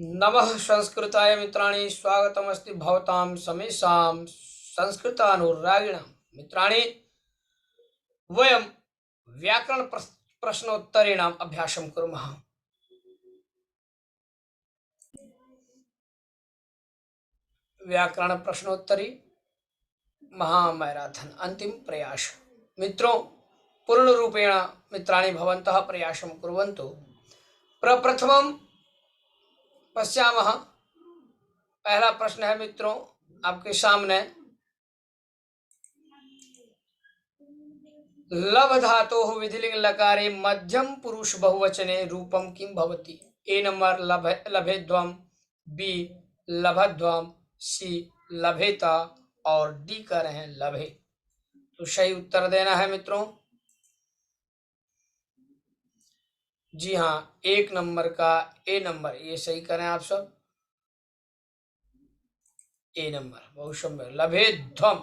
नमः संस्कृताय मित्राणि स्वागतमस्ति भवतां समेषां संस्कृतानुरागिणां मित्राणि वयं व्याकरण प्रश्नोत्तरीणाम् अभ्यासं कुर्मः। व्याकरण प्रश्नोत्तरी महामैराथन अंतिम प्रयास। मित्रों पूर्ण रूपेण मित्राणि भवन्तः प्रयासं कुर्वन्तु। प्रप्रथमं पश्यामः। पहला प्रश्न है मित्रों आपके सामने, लभ धातोः विधिलिंग लकारे मध्यम पुरुष बहुवचने रूपम किम भवति? ए नंबर लभेध्वम, बी लभध्वम, सी लभेता और डी कह रहे हैं लभे। तो सही उत्तर देना है मित्रों। जी हाँ, एक नंबर का ए नंबर, ये सही करें आप सब। ए नंबर बहुत सुंदर। लभेध्वम,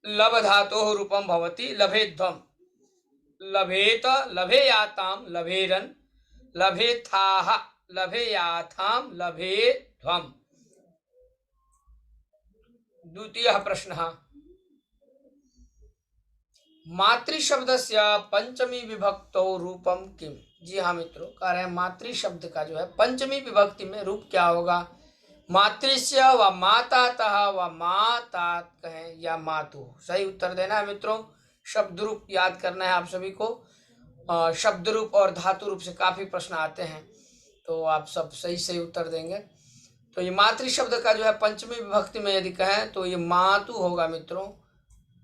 लभ धातोः रूपम भवति लभेध्वम। लभेत लभेयाताम लभेरन, लभेथाः लभेयाथाम लभेध्वम। द्वितीयः प्रश्नः, मातृशब्दस्य पंचमी विभक्तौ रूपम किम? जी हाँ मित्रों, कह रहे हैं मातृ शब्द का जो है पंचमी विभक्ति में रूप क्या होगा? मातृस्य व मातातः व मातात कहें या मातु। सही उत्तर देना है मित्रों। शब्द रूप याद करना है आप सभी को। शब्द रूप और धातु रूप से काफी प्रश्न आते हैं, तो आप सब सही सही उत्तर देंगे। तो ये मातृ शब्द का जो है पंचमी विभक्ति में यदि कहें तो ये मातु होगा मित्रों।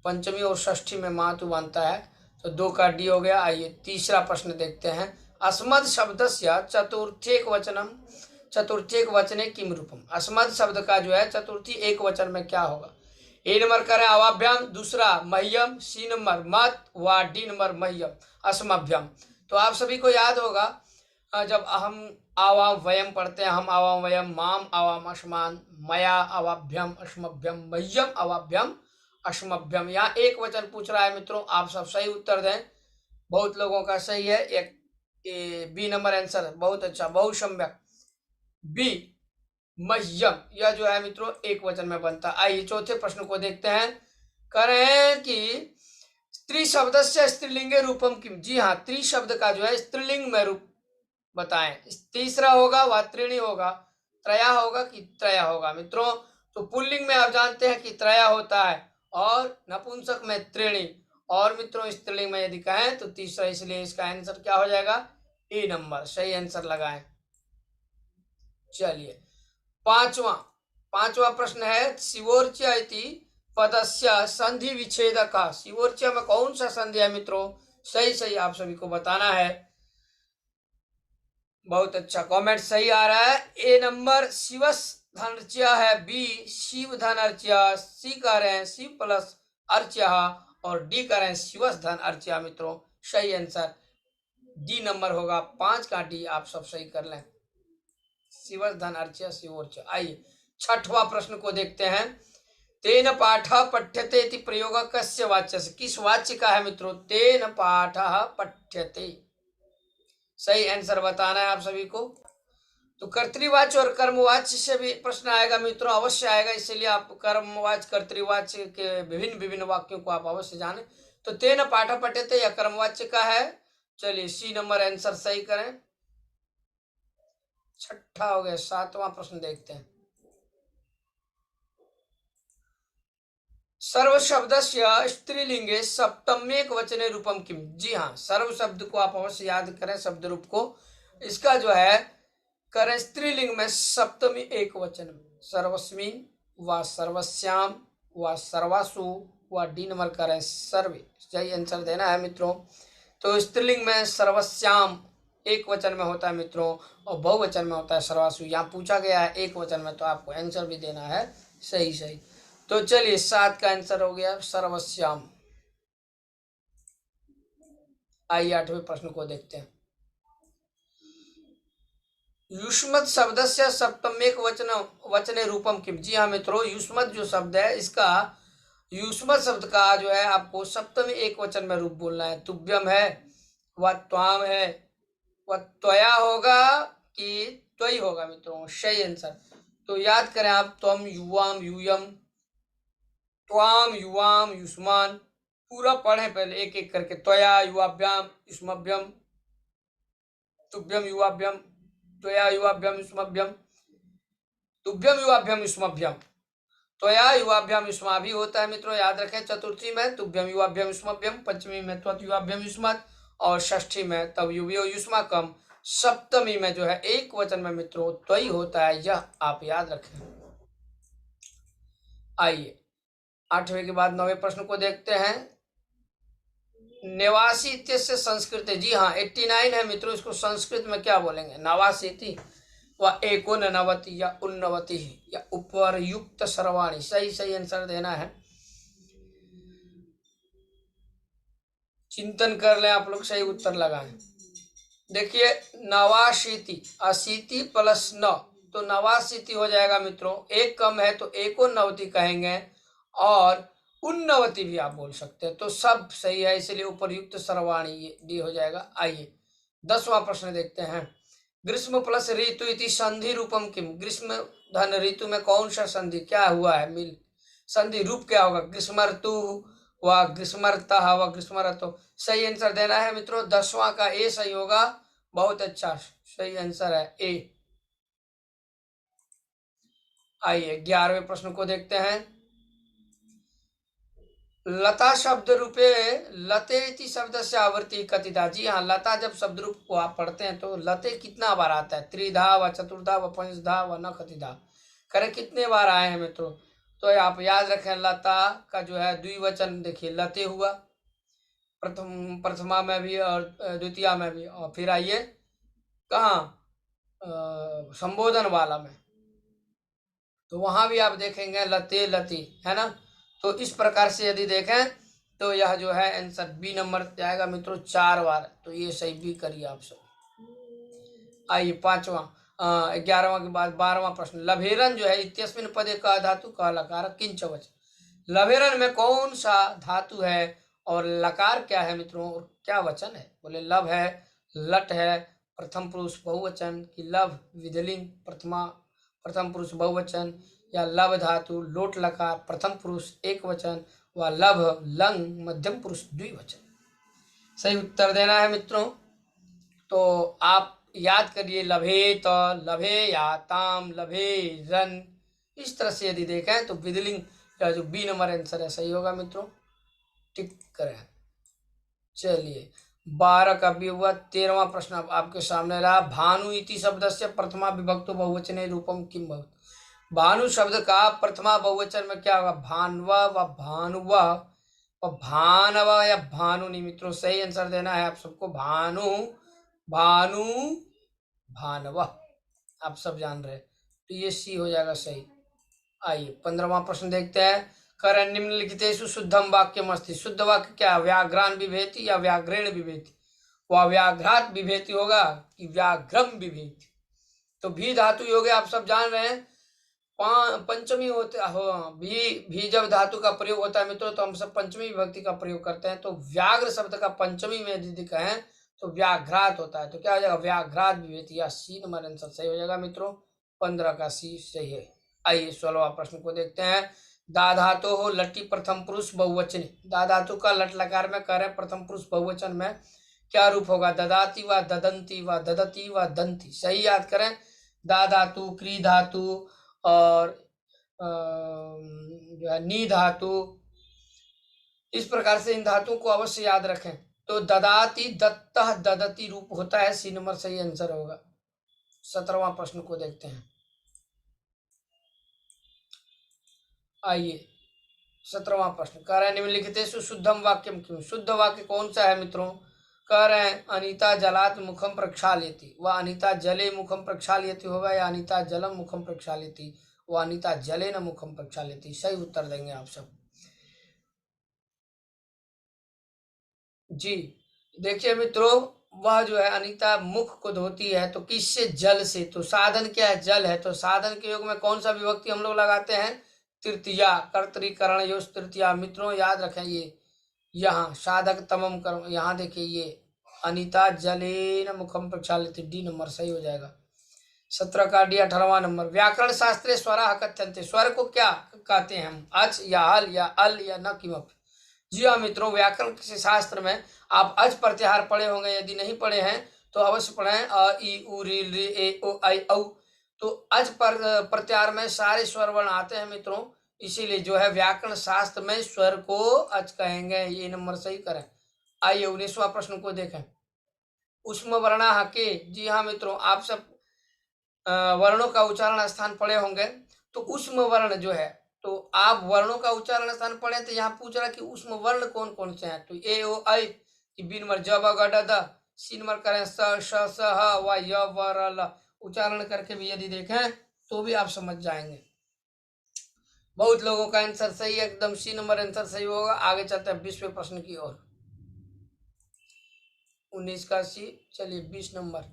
पंचमी और षष्ठी में मातु बनता है, तो 2 का डी हो गया। आइए तीसरा प्रश्न देखते हैं। अस्मद् शब्दस्य चतुर्थेक वचनम, चतुर्थेक वचने किम रूपम? अस्मद् शब्द का जो है चतुर्थी एक वचन में क्या होगा? ए नंबर करें अवाभ्याम, दूसरा मह्यम, सी नंबर मत व डी नंबर मह्यम अस्मभ्यम। तो आप सभी को याद होगा जब हम आवाम वयम पढ़ते हैं, हम आवाम वयम, माम आवाम अस्मान, मया अवाभ्यम अस्मभ्यम, मह्यम अवाभ्यम अस्मभ्यम। यहाँ एक वचन पूछ रहा है मित्रों, आप सब सही उत्तर दें। बहुत लोगों का सही है। एक बी नंबर आंसर, बहुत अच्छा, बहुत सम्यक। बी मह्यम, यह जो है मित्रों एक वचन में बनता। आइए चौथे प्रश्न को देखते हैं। कह रहे हैं कि स्त्री शब्द से स्त्रीलिंगे रूपम किम? जी हाँ, त्रि शब्द का जो है स्त्रीलिंग में रूप बताएं। तीसरा होगा व त्रिणी होगा, त्रया होगा कि त्रया होगा मित्रों? तो पुल्लिंग में आप जानते हैं कि त्रया होता है और नपुंसक में त्रिणी, और मित्रों स्त्रीलिंग में यदि कहें तो तीसरा, इसलिए इसका आंसर क्या हो जाएगा? ए नंबर। सही आंसर लगाएं। चलिए पांचवा प्रश्न है। शिवोर्च्या इति पदस्य संधि विच्छेदक। शिवोर्च्या में कौन सा संधि है मित्रों? सही सही आप सभी को बताना है। बहुत अच्छा, कमेंट सही आ रहा है। ए नंबर शिवस धन अर्च्या है, बी शिव धन अर्च्या, सी कह रहे हैं शिव प्लस अर्च्या और डी कह रहे हैं शिवस धन अर्च्या। मित्रों सही आंसर डी नंबर होगा। 5 का डी आप सब सही कर लें। शिवस धन अर्च्या शिवोर्च्या। आइए छठवां प्रश्न को देखते हैं। तेन पाठः पठ्यते इति प्रयोग कस्य वाच्य से? किस वाच्य का है मित्रों? तेन पाठः पठ्यते। सही आंसर बताना है आप सभी को। तो कर्तृवाच्य और कर्मवाच्य से भी प्रश्न आएगा मित्रों, अवश्य आएगा, इसलिए आप कर्मवाच्य कर्तृवाच्य के विभिन्न विभिन्न वाक्यों को आप अवश्य जानें। तो तेन पाठः पठ्यते या कर्मवाच्य का है। चलिए सी नंबर आंसर सही करें। छठा हो गया। 7वां प्रश्न देखते हैं। सर्व शब्दस्य स्त्रीलिंगे सप्तम्यक वचने रूपम किम? जी हाँ, सर्व शब्द को आप अवश्य याद करें, शब्द रूप को। इसका जो है करें स्त्रीलिंग में सप्तमी एक वचन में, सर्वस्मिन व सर्वस्याम व सर्वासु व डी नंबर करें सर्वे। सही आंसर देना है मित्रों। तो स्त्रीलिंग में सर्वस्याम एक वचन में होता है मित्रों, और बहुवचन में होता है सर्वासु। यहाँ पूछा गया है एक वचन में, तो आपको आंसर भी देना है सही सही। तो चलिए 7 का आंसर हो गया सर्वस्याम। आइए 8वें प्रश्न को देखते हैं। युष्मत् शब्दस्य सप्तम्यक वचने रूपम किम? जी हाँ मित्रों, युष्मत् जो शब्द है इसका, युष्मत् शब्द का जो है आपको सप्तमी एक वचन में रूप बोलना है। तुभ्यम है व त्वाम है व त्वया होगा कि त्वयी होगा मित्रों, सही आंसर। तो याद करें आप, त्वम, युवाम, यूयम, त्वाम, युवाम, युष्मान, पूरा पढ़ें पहले एक एक करके। त्वया युवाभ्याम युष्मभ्यम, तुभ्यम युवाभ्यम, त्वया युवाभ्याम युष्मभ्यम, तुभ्यम युवाभ्याम युष्मभ्यम, त्वया युवाभ्याम युष्मा भी होता है मित्रों, याद रखें। चतुर्थी में तुभ्यम युवाभ्याम युष्मभ्यम, पंचमी में त्वत युवाभ्याम युष्मत्, और षष्ठी में तब युवयो युष्माकम, सप्तमी में जो है एक वचन में मित्रों त्वयी होता है, यह आप याद रखें। आइए 8वें के बाद 9वें प्रश्न को देखते हैं। निवासी इत्यस्य संस्कृत, जी हाँ 89 है मित्रों, इसको संस्कृत में क्या बोलेंगे? नवासीति व एकोननवति या उन्नवति या उपरयुक्त सर्वाणी, सही आंसर देना है। चिंतन कर लें आप लोग, सही उत्तर लगाएं। देखिए नवाशीति, अशीति प्लस 9 तो नवाशीति हो जाएगा मित्रों, एक कम है तो एकोनवति कहेंगे, और उन्नवति भी आप बोल सकते हैं, तो सब सही है, इसलिए उपरयुक्त सर्वाणी ये डी हो जाएगा। आइए 10वां प्रश्न देखते हैं। ग्रीष्म प्लस ऋतु इति संधि रूपम किम, ग्रीष्म धन ऋतु में कौन सा संधि क्या हुआ है, मिल संधि रूप क्या होगा? ग्रीष्म ऋतु व ग्रीष्मर्तः व ग्रीष्म ऋतु, सही आंसर देना है मित्रों। 10वां का ए सही होगा, बहुत अच्छा, सही आंसर है ए। आइए 11वें प्रश्न को देखते हैं। लता शब्द रूपे लते इति शब्द से आवृत्ति कतिधा, जी हाँ लता जब शब्द रूप को आप पढ़ते हैं तो लते कितना बार आता है? त्रिधा व चतुर्धा व पंचधा व न कतिधा, करें कितने बार आए हैं मित्रों? तो आप याद रखें, लता का जो है द्विवचन देखिए लते हुआ, प्रथमा में भी और द्वितीया में भी, और फिर आइए कहाँ संबोधन वाला में, तो वहां भी आप देखेंगे लते लती, है ना। तो इस प्रकार से यदि देखें तो यह जो है आंसर बी नंबर जाएगा मित्रों 4 बार, तो ये सही भी करिए आप सब। आइए 5वां 11वां के बाद 12वां प्रश्न। लभेरन जो है इत्यस्मिन पदे का धातु का लकार किंच वचन, लभेरन में कौन सा धातु है और लकार क्या है मित्रों, और क्या वचन है? बोले लभ है, लट है, प्रथम पुरुष बहुवचन की लभ विधिलिंग प्रथम पुरुष बहुवचन, या लभ धातु लोट लकार प्रथम पुरुष एक वचन, व लभ लंग मध्यम पुरुष द्विवचन, सही उत्तर देना है मित्रों। तो आप याद करिए, लभेत, लभे या ताम, लभे रन, इस तरह से यदि देखें तो विधिलिंग का जो बी नंबर आंसर है सही होगा मित्रों, टिक करें। चलिए 12 का भी हुआ। 13वां प्रश्न अब आपके सामने रहा। भानु इति शब्द से प्रथमा विभक्तो बहुवचने रूपम किम भवति, भानु शब्द का प्रथमा बहुवचन में क्या होगा? भानवा व भानुवा व भानवा या भानुनी, मित्रों सही आंसर देना है आप सबको, भानु भानु भानवा, आप सब जान रहे, तो ये सी हो जाएगा सही। आइए 15वां प्रश्न देखते हैं। कर निम्नलिखितेषु शुद्धम वाक्यम अस्ति, शुद्ध वाक्य क्या? व्याघ्रान विभेति या व्याघ्रेण विभेति, वह व्याघ्रात विभेति होगा कि व्याघ्रम विभेति। तो भी धातु योगे आप सब जान रहे हैं, पंचमी होते भी जब धातु का प्रयोग होता है मित्रों तो हम सब पंचमी विभक्ति का प्रयोग करते हैं। तो व्याघ्र शब्द का पंचमी में यदि कहें तो व्याघ्रात होता है, तो क्या हो जाएगा? व्याघ्रात विभेति, या सी नंबर आंसर सही हो जाएगा मित्रों, 15 का सी सही है। आइए 16वां प्रश्न को देखते हैं। दा धातु हो लट्टी प्रथम पुरुष बहुवचन, दा धातु का लट लकार में कह रहे प्रथम पुरुष बहुवचन में क्या रूप होगा? ददाती व ददंती व ददती व दंती, सही याद करें। दा धातु, क्री धातु और जो है नी धातु, इस प्रकार से इन धातुओं को अवश्य याद रखें। तो ददाती, दत्तः, ददती रूप होता है, सी नंबर सही आंसर होगा। 17वां प्रश्न को देखते हैं। आइए 17वां प्रश्न कह रहे हैं निम्नलिखितेषु शुद्धम वाक्यम किम, शुद्ध वाक्य कौन सा है मित्रों? कह रहे हैं अनिता जलात मुखम प्रक्षाल्यति, वह अनिता जले मुखम प्रक्षाल्यति होगा, या अनिता जलम मुखम प्रक्षाल्यति, वह अनिता जले न मुखम प्रक्षाल्यति, सही उत्तर देंगे आप सब। जी देखिए मित्रों, वह जो है अनिता मुख को धोती है, तो किससे? जल से, तो साधन क्या है? जल है, तो साधन के योग में कौन सा विभक्ति हम लोग लगाते हैं? तृतीया, कर्तरीकरण योज तृतीया, मित्रों याद रखें ये, यहाँ साधक तमम कर्म, यहाँ देखिए ये अनिता जलेन मुखम प्रक्षालित, डी नंबर सही हो जाएगा। 17 का डी 18वां नंबर। व्याकरण शास्त्रे स्वरा कथ्यन्ते, स्वर को क्या कहते हैं हम, अच या हल या अल या न किमपि। जी हाँ मित्रों, व्याकरण के शास्त्र में आप अच प्रत्याहार पढ़े होंगे, यदि नहीं पढ़े हैं तो अवश्य पढ़ें। अ ई उ री री ए ओ आई औ। तो अच पर प्रत्याहार में सारे स्वर वर्ण आते हैं मित्रों, इसीलिए जो है व्याकरण शास्त्र में स्वर को अच कहेंगे। ये नंबर सही करें। आइए 19वां प्रश्न को देखें। उष्म वर्णा के, जी हाँ मित्रों, आप सब वर्णों का उच्चारण स्थान पढ़े होंगे। तो उष्म वर्ण जो है, तो आप वर्णों का उच्चारण स्थान पढ़े तो यहाँ पूछ रहा है कि उष्म वर्ण कौन कौन से हैं। तो ए ओ आई कि बी नंबर ज ब ग ड द, सी नंबर करें स श स ह व य व र ल। उच्चारण करके भी यदि देखें तो भी आप समझ जाएंगे। बहुत लोगों का आंसर सही है, एकदम सी नंबर आंसर सही होगा। आगे चलते हैं 20वें प्रश्न की ओर। 19 का सी। चलिए 20 नंबर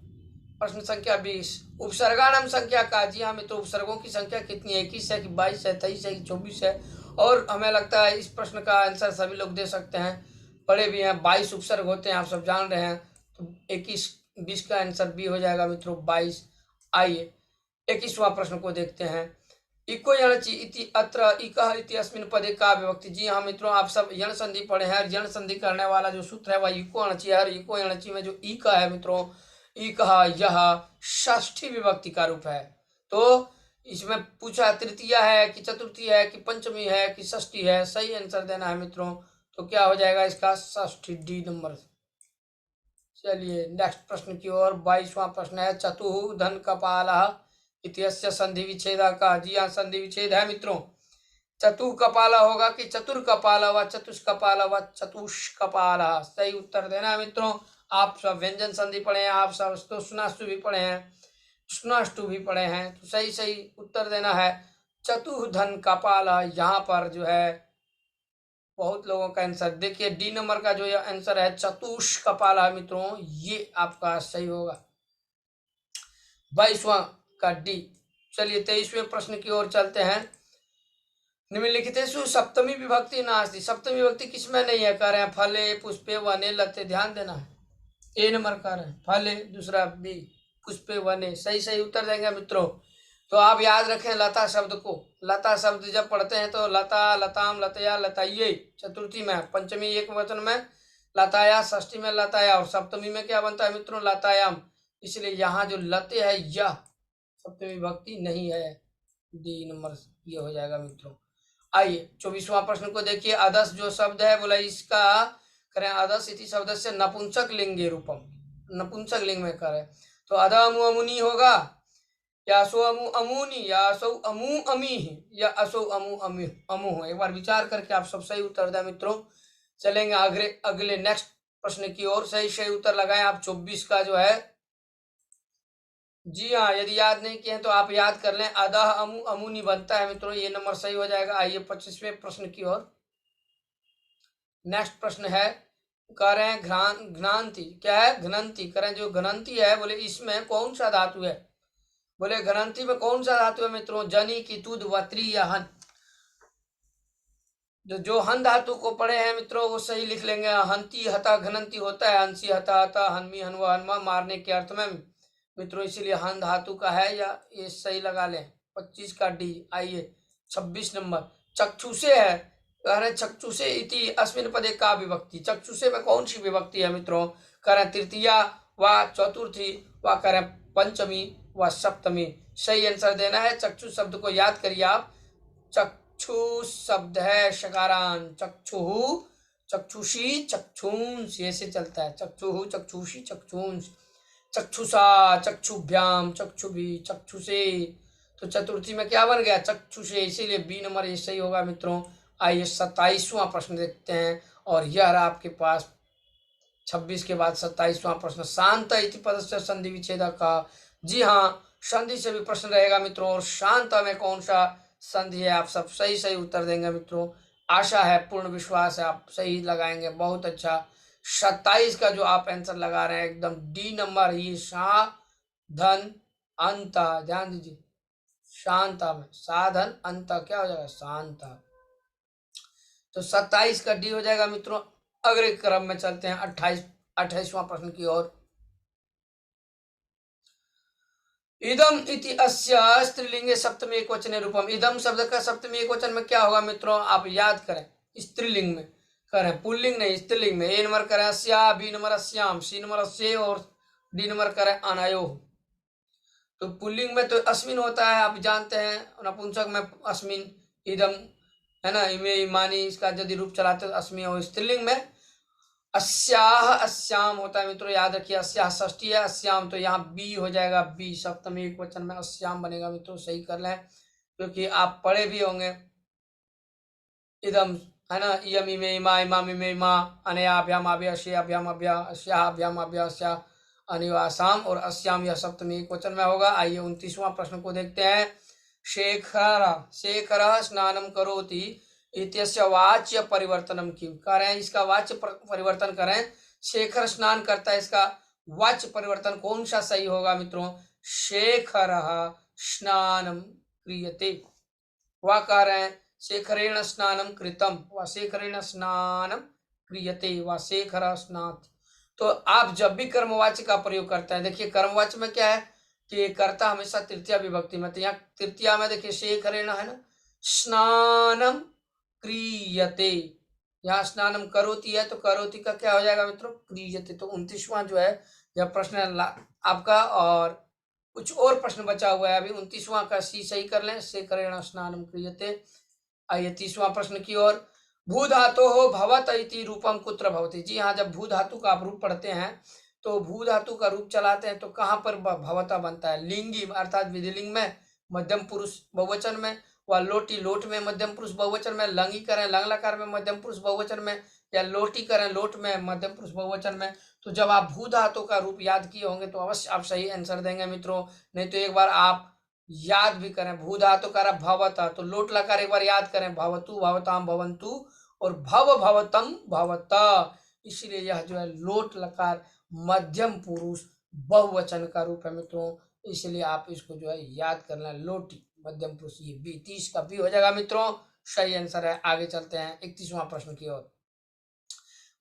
प्रश्न संख्या 20। उपसर्गाणाम संख्या का, जी हाँ मित्रों, उपसर्गों की संख्या कितनी है? 21 है कि 22 है, 23 है कि 24 है? और हमें लगता है इस प्रश्न का आंसर सभी लोग दे सकते हैं, पढ़े भी हैं। 22 उपसर्ग होते हैं, आप सब जान रहे हैं। तो 21 20 का आंसर बी हो जाएगा मित्रों, 22। आइए 21वां प्रश्न को देखते हैं। इको यणचि इति अत्र इकः इति अस्मिन् पदे का विभक्ति। जी हाँ मित्रों, आप सब यण संधि पढ़े हैं। यण संधि करने वाला जो सूत्र है वह इको यणचि है। इको यणचि में जो ई का है मित्रों, ई कहा, यह षष्ठी विभक्ति का रूप है। तो इसमें पूछा तृतीय है कि चतुर्थी है कि पंचमी है कि षष्ठी है, सही आंसर देना है मित्रों। तो क्या हो जाएगा इसका? षष्ठी, डी नंबर। चलिए नेक्स्ट प्रश्न की ओर। 22वां प्रश्न है। चतुः धन कपालः इत्यस्य संधि विच्छेद का। जी हाँ, संधि विच्छेद है मित्रों। चतुः कपाल होगा कि चतुर कपाल व चतुष्कपाल व चतुष्कपाल, सही उत्तर देना है मित्रों। आप सब व्यंजन संधि पढ़े हैं, आप सब तो सुनाष्टु भी पढ़े हैं, सुनाष्टु भी पढ़े हैं, तो सही सही उत्तर देना है चतुर्धन कपाल। यहाँ पर जो है बहुत लोगों का आंसर देखिए, डी नंबर का जो ये आंसर है चतुष्कपाल है मित्रों, ये आपका सही होगा। 22वां का डी। चलिए 23वें प्रश्न की ओर चलते हैं। निम्नलिखितेषु सप्तमी विभक्ति नास्ति। सप्तमी विभक्ति किसमें नहीं है? कह रहे हैं फले, पुष्पे, वने, लते। ध्यान देना है। ए नंबर कह रहे हैं फले, दूसरा बी पुष्पे, वने। सही सही उत्तर देंगे मित्रों। तो आप याद रखें लता शब्द को। लता शब्द जब पढ़ते हैं तो लता, लताम, लतया, लताइये चतुर्थी में, पंचमी एक वचन में लताया, षष्ठी में लताया, और सप्तमी में क्या बनता है मित्रों? लतायाम। इसलिए यहाँ जो लते है यह सप्तमी विभक्ति नहीं है। डी नंबर ये हो जाएगा मित्रों। आइए 24वां प्रश्न को देखिए। अदस जो शब्द है बोला, इसका करें अदस इति शब्द से नपुंसक लिंगे रूपम, नपुंसक लिंग में करें तो अदमु अमुनि होगा, या असो अमु अमुनि, या असो अमु अमी, या असो अमु अमु अमु। एक बार विचार करके आप सब सही उत्तर दें मित्रों। चलेंगे अगले नेक्स्ट प्रश्न की ओर। सही सही उत्तर लगाएं आप। 24 का जो है, जी हाँ, यदि याद नहीं किए हैं तो आप याद कर लें। अदह अमु अमुनि बनता है मित्रों, ये नंबर सही हो जाएगा। आइए 25वें प्रश्न की ओर। नेक्स्ट प्रश्न है, कह रहे हैं घ्नांति। क्या है? घ्नंति। करें जो घ्नंति है बोले इसमें कौन सा धातु है? बोले घ्नंति में कौन सा धातु है मित्रों? जनी की तुद वत्री या हन। जो हन धातु को पढ़े हैं मित्रों वो सही लिख लेंगे। हंती हता घ्नंति होता है, हंसी हता हता, हनमी हनवा हनमा, मारने के अर्थ में मित्रों, इसीलिए हन धातु का है, या ये सही लगा लें। 25 का डी। आइए 26 नंबर। चक्षुषे है। कह रहे चक्षुषे इति अस्मिन् पदे का विभक्ति। चक्षुषे में कौन सी विभक्ति है मित्रों? कह रहे तृतीया व चतुर्थी व कह रहे पंचमी व सप्तमी। सही आंसर देना है। चक्षु शब्द को याद करिए आप। चक्षु शब्द है शकारांत। चक्षुः, चक्षुषी, चक्षुंस, ऐसे चलता है। चक्षुः, चक्षुषी, चक्षुंस, चक्षुषा, चक्षुभ्याम, चक्षुभी, चक्षुषे। तो चतुर्थी में क्या बन गया? चक्षुषे, इसीलिए बी नंबर ये सही होगा मित्रों। आइए 27वां प्रश्न देखते हैं, और यह रहा आपके पास 26 के बाद 27वां प्रश्न। शांत इति पदस्य संधि विच्छेद का। जी हाँ, संधि से भी प्रश्न रहेगा मित्रों, और शांत में कौन सा संधि है? आप सब सही सही उत्तर देंगे मित्रों। आशा है, पूर्ण विश्वास है आप सही लगाएंगे। बहुत अच्छा। 27 का जो आप आंसर लगा रहे हैं एकदम डी नंबर, ये साधन अंत। ध्यान दीजिए, शांता में साधन अंत क्या हो जाएगा? शांता। तो 27 का डी हो जाएगा मित्रों। अगले क्रम में चलते हैं 28वां प्रश्न की ओर। इदम इति अस्य स्त्रीलिंगे सप्तमी एकवचने रूपम। इदम शब्द का सप्तमी एकवचन में क्या होगा मित्रों, आप याद करें। स्त्रीलिंग में करें, पुल्लिंग नहीं, स्त्रीलिंग में। ए नंबर करें अस्या, बी नंबर अस्याम, सी नंबर अस्ये और डी नंबर करें अनयो। तो पुल्लिंग में तो अस्मिन होता है, आप जानते हैं। नपुंसक में अस्मिन, इदम, है ना, इमे इमानी, इसका यदि रूप चलाते तो अस्मि। और स्त्रीलिंग में अस्याह अस्याम होता है मित्रों, याद रखिए। अस्याह षष्ठी है, अस्याम तो यहाँ बी हो जाएगा, बी सप्तमी एकवचन में अस्याम बनेगा मित्रों, सही कर लें, क्योंकि आप पढ़े भी होंगे। इदम, है ना, इयम इमे इमा इमाम इमे इमा, अनयाभ्याम आभ्या अस्याभ्याम अभ्या अस्याभ्याम अभ्या अस्या अनिवासाम और अस्याम, यह सप्तमी एकवचन में होगा। आइए 29वां प्रश्न को देखते हैं। शेखर स्नानम करोति इत्यस्य वाच्य परिवर्तनम किम। करें, इसका वाच्य परिवर्तन करें। शेखर स्नान करता है, इसका वाच्य परिवर्तन कौन सा सही होगा मित्रों। शेखर स्नानम क्रियते, वह कह रहे हैं शेखरेण स्नानम कृतम, व शेखरेण स्नानम क्रियते, व शेखर स्नात। तो आप जब भी कर्मवाच्य का प्रयोग करते हैं, देखिए कर्मवाच्य में क्या है कि कर्ता हमेशा तृतीया विभक्ति में। तो यहाँ तृतीया में देखिए शेखरेण है ना, स्नानम क्रियते, यहाँ स्नानम करोति है तो करोति का क्या हो जाएगा मित्रों, क्रियते। तो 29वां जो है यह प्रश्न आपका, और कुछ और प्रश्न बचा हुआ है अभी। 29वां का सी सही कर लें, शेखरेण स्नानम क्रियते। आइए 30वां प्रश्न की ओर। भू धातु हो भवत इति रूपम कुत्र भवति। जी हाँ, जब भू धातु का आप रूप पढ़ते हैं तो भू धातु का रूप चलाते हैं तो कहाँ पर भवता बनता है, लिंगी अर्थात विधिलिंग में, मध्यम पुरुष बहुवचन में, व लोटी लोट में मध्यम पुरुष बहुवचन में, लंगी करें लंग लकार में मध्यम पुरुष बहुवचन में, या लोटी करें लोट में मध्यम पुरुष बहुवचन में। तो जब आप भू धातु का रूप याद किए होंगे तो अवश्य आप सही आंसर देंगे मित्रों। नहीं तो एक बार आप याद भी करें, भू धातु का भवता, तो लोट लकार एक बार याद करें, भवतु भवताम भवंतु और भव भवतम भवता। इसलिए यह जो है लोट लकार मध्यम पुरुष बहुवचन का रूप है मित्रों, इसलिए आप इसको जो है याद करना, लोटी मध्यम पुरुष। ये बी 30 का बी हो जाएगा मित्रों, सही आंसर है। आगे चलते हैं 31वां प्रश्न की ओर।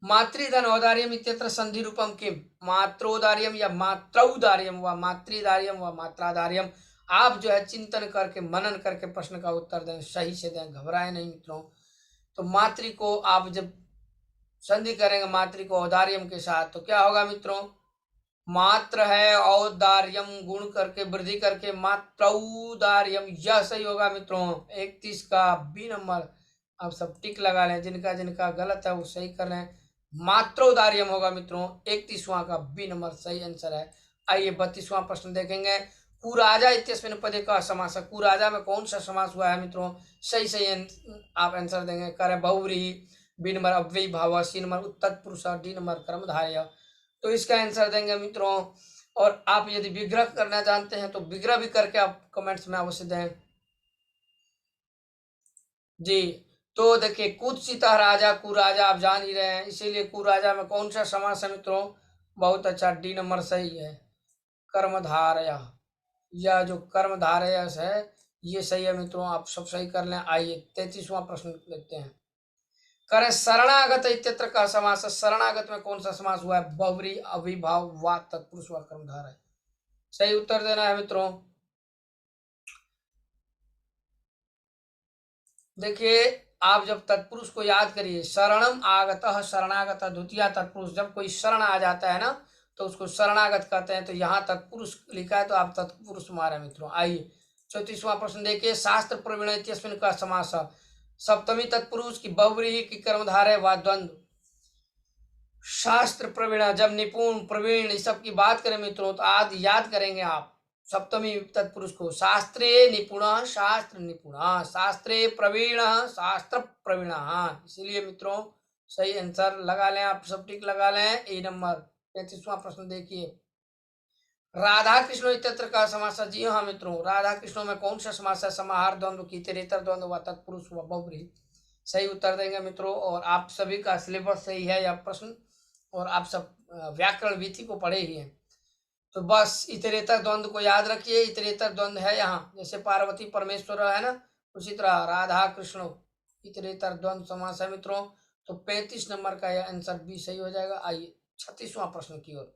मातृधन औदार्यम इत्यत्र संधि रूपम किम। मात्रोदार्यम या मात्रौदार्यम व मातृदार्यम व मात्रादार्यम। आप जो है चिंतन करके मनन करके प्रश्न का उत्तर दें, सही से दें, घबराए नहीं मित्रों। तो मातृ को आप जब संधि करेंगे मातृ को औदार्यम के साथ तो क्या होगा मित्रों, मात्र है औदार्यम गुण करके वृद्धि करके मात्रौदार्यम, यह सही होगा मित्रों। 31 का बी नंबर आप सब टिक लगा लें, जिनका जिनका गलत है वो सही कर लें। मात्रोदार्यम होगा मित्रों, 31वां का बी नंबर सही आंसर है। आइए 32वां प्रश्न देखेंगे। कुराजा इत्यस्मिन् पदे का समास। कुराजा में कौन सा समास हुआ है मित्रों, सही सही आप आंसर देंगे। करें बहुव्रीहि, बी नंबर अव्ययी भाव, सी नंबर उत्तत्पुरुष, डी नंबर कर्मधारय। तो इसका आंसर देंगे मित्रों। और आप यदि विग्रह करना जानते हैं तो विग्रह भी करके आप कमेंट्स में अवश्य दें जी। तो देखिए कुत्सितः राजा कुराजा आप जान ही रहे हैं, इसीलिए कुराजा में कौन सा समास है मित्रों, बहुत अच्छा, डी नंबर सही है, कर्मधारय। यह जो कर्मधारय है ये सही है मित्रों, आप सब सही कर लें। आइए 33वां प्रश्न देखते हैं। करें शरणागत इत्यत्र का समास। शरणागत में कौन सा समास हुआ है, बहुव्रीहि अविभाव व तत्पुरुष व कर्मधारय। सही उत्तर देना है मित्रों। देखिए आप जब तत्पुरुष को याद करिए, शरणम आगतः शरणागत द्वितीय तत्पुरुष, जब कोई शरण आ जाता है ना तो उसको शरणागत कहते हैं। तो यहाँ तत्पुरुष लिखा है तो आप तत्पुरुष मारे मित्रों। आइए 34वां प्रश्न देखिए। शास्त्र प्रवीण इत्यस्मिन् का समास। सप्तमी तत्पुरुष की बहुव्रीहि की कर्मधारय व द्वंद्व। शास्त्र प्रवीण, जब निपुण प्रवीण इस सब की बात करें मित्रों तो आज याद करेंगे आप सप्तमी तत्पुरुष को। शास्त्रे निपुण शास्त्र निपुण, शास्त्रे प्रवीण शास्त्र प्रवीण। इसीलिए मित्रों सही आंसर लगा लें, आप सब टिक लगा लें। ए नंबर 35वां प्रश्न देखिए। राधा कृष्ण इत्यत्र का समास। जी हाँ मित्रों, राधा कृष्णों में कौन सा समास है, समाहार द्वंद्व की इतरेतर द्वंद्व व तत्पुरुष व बहुव्रीहि। सही उत्तर देंगे मित्रों। और आप सभी का सिलेबस सही है यह प्रश्न, और आप सब व्याकरण विधि को पढ़े ही हैं। तो बस इतरेतर द्वंद्व को याद रखिए। इतरेतर द्वंद्व है यहाँ, जैसे पार्वती परमेश्वर है ना, उसी तरह राधा कृष्ण इतरेतर द्वंद्व समास है मित्रों। तो 35 नंबर का यह आंसर बी सही हो जाएगा। आइए 36वां प्रश्न की ओर।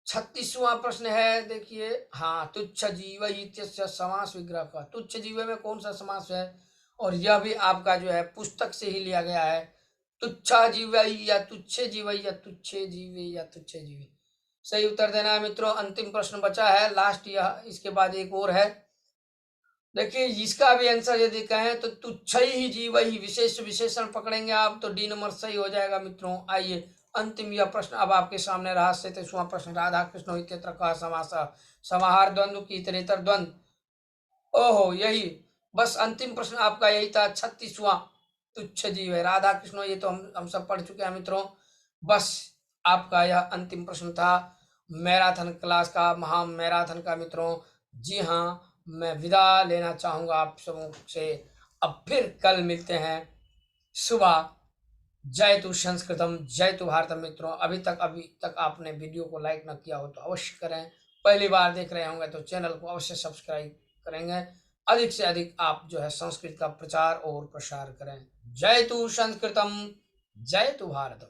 36वां प्रश्न है, देखिए। हाँ, तुच्छ जीव इत्यस्य समास विग्रह का, तुच्छ जीव में कौन सा समास है? और यह भी आपका जो है पुस्तक से ही लिया गया है। तुच्छा जीव या तुच्छे जीव या तुच्छे जीव या तुच्छे जीव, सही उत्तर देना है मित्रों। अंतिम प्रश्न बचा है, लास्ट, यह इसके बाद एक और है। देखिए, इसका भी आंसर यदि कहें तो तुच्छ ही जीव ही, विशेष विशेषण पकड़ेंगे आप तो डी नंबर सही हो जाएगा मित्रों। आइए, अंतिम यह प्रश्न अब आपके सामने रहा। 37वां प्रश्न, राधा कृष्ण इत्यत्र कः समासः, समाहार द्वंद्व की इतरेतर द्वंद्व। ओहो, यही बस अंतिम प्रश्न आपका यही था, 36वां। तुच्छ जीव है, राधा कृष्ण, ये तो हम सब पढ़ चुके हैं मित्रों। बस आपका यह अंतिम प्रश्न था मैराथन क्लास का, महा मैराथन का मित्रों। जी हाँ, मैं विदा लेना चाहूँगा आप सबों से। अब फिर कल मिलते हैं सुबह। जय तु संस्कृतम, जय तु भारतम मित्रों। अभी तक आपने वीडियो को लाइक न किया हो तो अवश्य करें। पहली बार देख रहे होंगे तो चैनल को अवश्य सब्सक्राइब करेंगे। अधिक से अधिक आप जो है संस्कृत का प्रचार और प्रसार करें। जय तु संस्कृतम, जय तु भारतम।